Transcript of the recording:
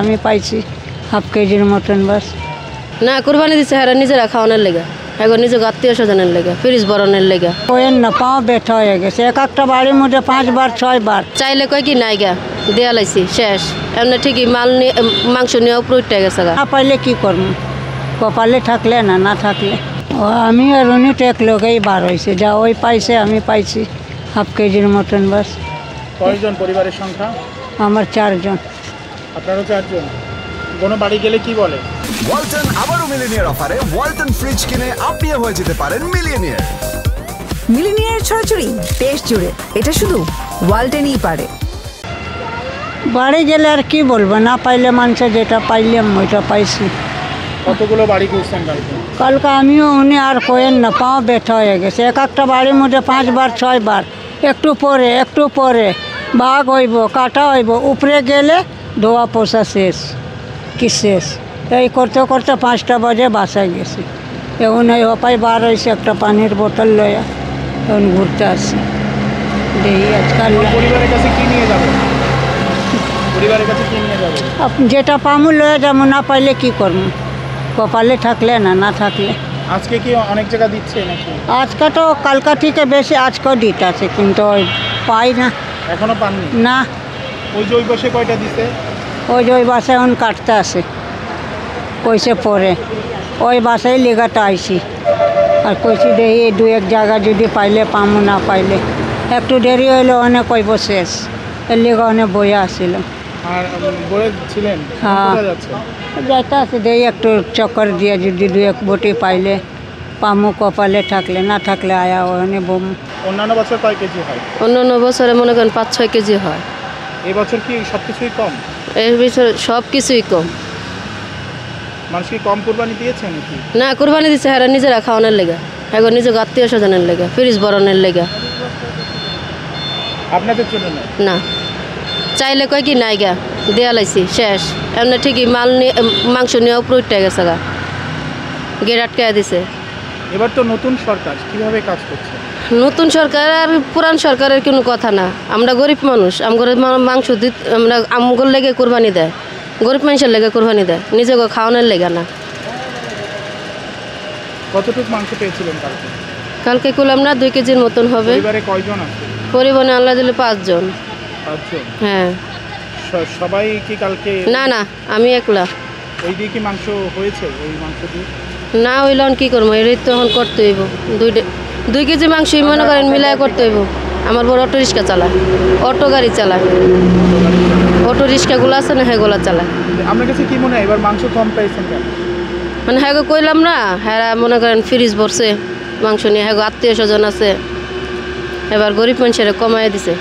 আমি পাইছি হাফ কেজির মতন বাস। না কুরবানি দিচ্ছে হ্যাঁ নিজেরা খাওয়ানোর লেগা, এখন নিজের আত্মীয় স্বজনের লেগা, ফ্রিজ বরণের লেগা। কোয়েন না পাও ব্যথা হয়ে গেছে, এক একটা বাড়ির মধ্যে 5 বার 6 বার চাইলে কয় কি নাই গা দেয়া লাইছি শেষ, এমনি ঠিকই মাংস নিয়ে উপরে উঠে গেছে গা। না পাইলে কি করবো, কপালে থাকলে না থাকলে। ও আমি আর উনি তো এক লোকেই বার হয়েছে, যা ওই পাইছে আমি পাইছি হাফ কেজির মতন বাস। কয়জন পরিবারের সংখ্যা? আমার 4 জন। আপনারও 4 জন। কোনো বাড়ি গেলে কি বলে? ওয়ালটন আবারও মিলিনিয়ার অফারে ওয়ালটন ফ্রিজ কিনে আপনিও হয়ে যেতে পারেন মিলিয়নিয়ার। মিলিনিয়ার ছড়াছড়ি দেশ জুড়ে, এটা শুধু ওয়ালটনই পারে। বাড়ি গেলে আর কি বলবো, না পাইলে মানুষের যেটা পাইলাম ওইটা পাইছি। কতগুলো বাড়ি ঘুরছেন কালকে? কালকে আমিও উনি আর কোয়েন না পাও ব্যথা হয়ে গেছে, এক একটা বাড়ির মধ্যে 5 বার 6 বার, একটু পরে বাঘ হইব কাটা হইব, উপরে গেলে ধোয়া পোষা শেষ কি শেষ। এই করতে করতে 5টা বাজে বাসায় গেছি। এখন এই অপায় বার হয়েছে একটা পানির বোতল লয়া, এখন ঘুরতে আসছি। দেখি আজকাল পরিবারের কাছে কি নিয়ে যাবে? পরিবারের কাছে কি নিয়ে যাবে? যেটা পামু লয়ে যাবো, না পাইলে কি করবো, কপালে থাকলে না থাকলে। আজকে কি অনেক জায়গা দিচ্ছে নাকি? আজকে তো কালকা থেকে বেশি আজকেও দিতে আছে, কিন্তু ওই পাই না। এখনো পাননি? না, ওই যে ওই বসে কয়টা দিছে? ওই যে ওই বাসায় এখন কাটতে আসে কইসে পরে, ওই বাসায় লেগাটা আইছি। আর কইছি দেখি 2-1 জায়গা যদি পাইলে পামু, না পাইলে একটু দেরি হইলে অনেক কইব শেষ, এর লেগে অনেক বইয়া আসছিল। আর বলে ছিলেন হ্যাঁ। কোথায় যাচ্ছে? যাইতে আছে দেখি একটু চক্কর দিয়ে যদি 2-1 বটি পাইলে পামু, কপালে থাকলে, না থাকলে আয়া ওখানে বম। অন্যান্য বছর কয় কেজি হয়? অন্যান্য বছরে মনে করেন 5-6 কেজি হয়, এই বছর কি সব কিছুই কম? এই বছর সব কিছুই কম। মানুষ কি কম কুরবানি দিয়েছে নাকি? না কুরবানি দিচ্ছে হ্যাঁ নিজেরা খাওয়ানোর লেগা, এখন নিজের আত্মীয় স্বজনের লেগা, ফ্রিজ বরণের লেগা। আপনাদের জন্য না? না চাইলে কয় কি নাই গা দেয়া লাইছি শেষ, এমনি ঠিকই মাংস নিয়ে উপরে উঠে গেছে গা, গেট আটকায় দিছে। এবার তো নতুন সরকার, কিভাবে কাজ করছে? নতুন সরকার আর পুরান সরকারের কোনো কথা না, আমরা গরিব মানুষ, আমগর মাংস আমরা আমগর লেগে কোরবানি দেয়, গরিব মানুষের লেগে কোরবানি দেয়, নিজেকে খাওয়ানোর লেগে না। কতটুকু মাংস পেয়েছিলেন কালকে? কালকে করলাম না 2 কেজির মতন হবে। পরিবারে কয়জন আছে? পরিবহনে আল্লাহ দিলে 5 জন। 5 জন? হ্যাঁ। সবাই কি কালকে? না আমি একলা। ওই দিয়ে কি মাংস হয়েছে? ওই মাংস দিয়ে না হইলে কি করবো, এর তো এখন করতে হইব। 2 কেজি মাংসই মনে করেন মিলায় করতে হইব। আমার বড় অটো রিক্সা চালায়, অটো গাড়ি চালায়, অটো রিক্সাগুলো আছে না সেগুলো চালায়। আপনার কাছে কি মনে হয় এবার মাংস কম পেয়েছেন কেন? মানে হ্যাঁ কইলাম না, হ্যাঁ মনে করেন ফ্রিজ ভরছে মাংস নিয়ে, হ্যাঁ আত্মীয় স্বজন আছে, এবার গরিব মানুষেরা কমাই দিছে।